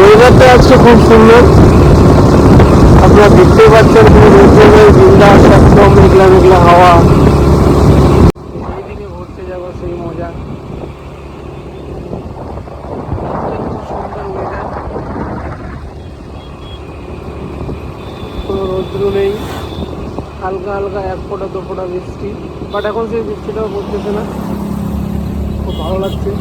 ওয়েদারটা আজকে খুব সুন্দর, আপনারা দেখতেই পাচ্ছেন। কোনো রোদ্র নেই, বিন্দাস একদম মেঘলা মেঘলা হাওয়া। সেই দিকে ঘুরতে যাবো, সেই মজা। সুন্দর ওয়েদার, কোনো রৌদ্র নেই, হালকা হালকা এক ফোঁটা দু ফোঁটা বৃষ্টি, বাট এখন সেই বৃষ্টিটাও পড়তেছে না, খুব ভালো লাগছে।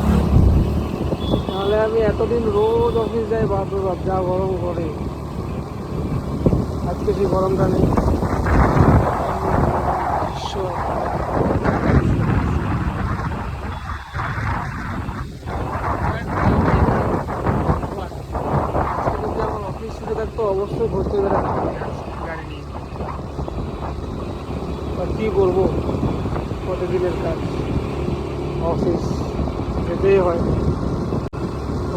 নাহলে আমি এতদিন রোজ অফিস যাই, বাপরে বাপ যা গরম করে, আজকে সেই গরমটা নেই। আজকে যদি আমার অফিস ছুটি থাকতো অবশ্যই ঘুরতে বেরোতাম গাড়ি নিয়ে, আর কী করবো, প্রতিদিনের কাজ, অফিস যেতেই হয়।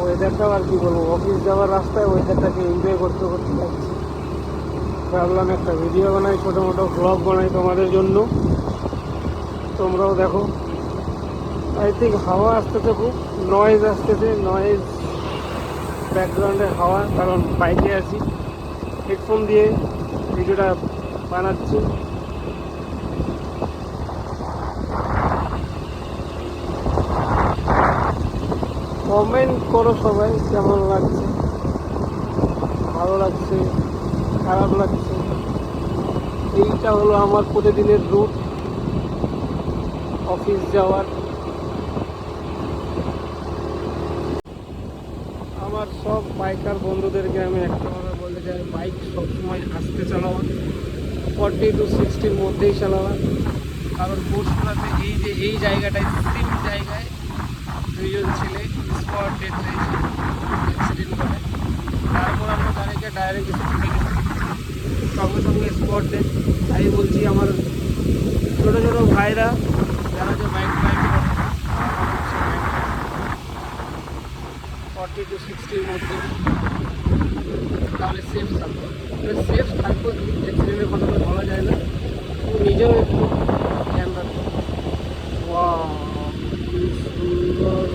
ওয়েদারটাও আর কি বলবো, অফিস যাওয়ার রাস্তায় ওয়েদারটাকে এনজয় করতে করতে যাচ্ছি। ভাবলাম একটা ভিডিও বানাই, ছোটো মোটো ব্লগ বানাই তোমাদের জন্য, তোমরাও দেখো। আই থিঙ্ক হাওয়া আসতেছে, খুব নয়েজ আসতেছে, নয়েজ ব্যাকগ্রাউন্ডে হাওয়া, কারণ বাইকে আছি, হেডফোন দিয়ে ভিডিওটা বানাচ্ছি। কমেন্ট করো সবাই, কেমন লাগছে, ভালো লাগছে, খারাপ লাগছে। এইটা হলো আমার প্রতিদিনের রুট অফিস যাওয়ার। আমার সব বাইকার বন্ধুদেরকে আমি একটা কথা বলতে চাই, বাইক সবসময় আস্তে চালাও, 40 to 60-র মধ্যেই চালাও। কারণ পোস্টগুলোতে এই জায়গাটায়, সেম জায়গায় দুইজন ছেলে স্পট ডেথ হয়েছে, অ্যাক্সিডেন্ট করে। তারপর আমরা গাড়িকে ডাইরেক্ট এসে ছুটে গেছি, সঙ্গে সঙ্গে স্পট ডেথ। তাই বলছি আমার ছোটো ছোটো ভাইরা যারা যে বাইক করে 40 to 60-র মধ্যে, তাহলে সেফ থাকবো। সেফ থাকবো, অ্যাক্সিডেন্টের কথা তো বলা যায় না, নিজেও একটু ধ্যান রাখবো। ওয়াও, কি সুন্দর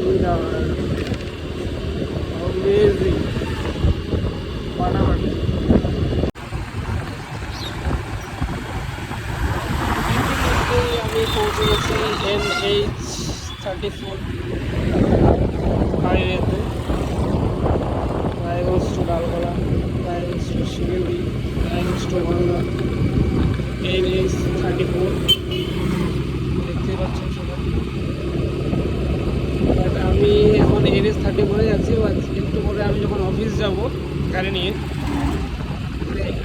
ওয়েদার, অ্যামেজিং, ফাটাফাটি। আমি পৌঁছে গেছি NH-34 হাইওয়েতে, Raiganj to Dalgola, Raiganj to Siliguri, Raiganj to Ganga, NH-34 দেখতে পাচ্ছেন সবাই। বাট আমি এখন NH-34 যাচ্ছি, একটু পরে আমি যখন অফিস যাব গাড়ি নিয়ে,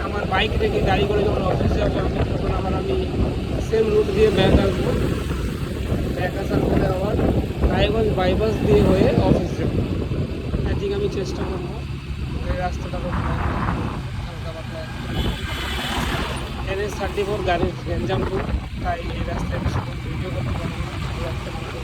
আমার বাইক থেকে গাড়ি করে যখন অফিস যাবো আমি, তখন আমি সেম রুট দিয়ে ব্যাক আসবো। ব্যাক আসার পরে আবার রায়গঞ্জ বাইপাস দিয়ে হয়ে অফিস যাবো। আই থিঙ্ক আমি চেষ্টা করবো এই রাস্তাটা করতে, হালকা পাতলা। NH-34 গাড়ির গ্যাঞ্জাম খুব, তাই এই রাস্তায় বেশি ভিডিও করতে পারবো না, এই রাস্তার মধ্যে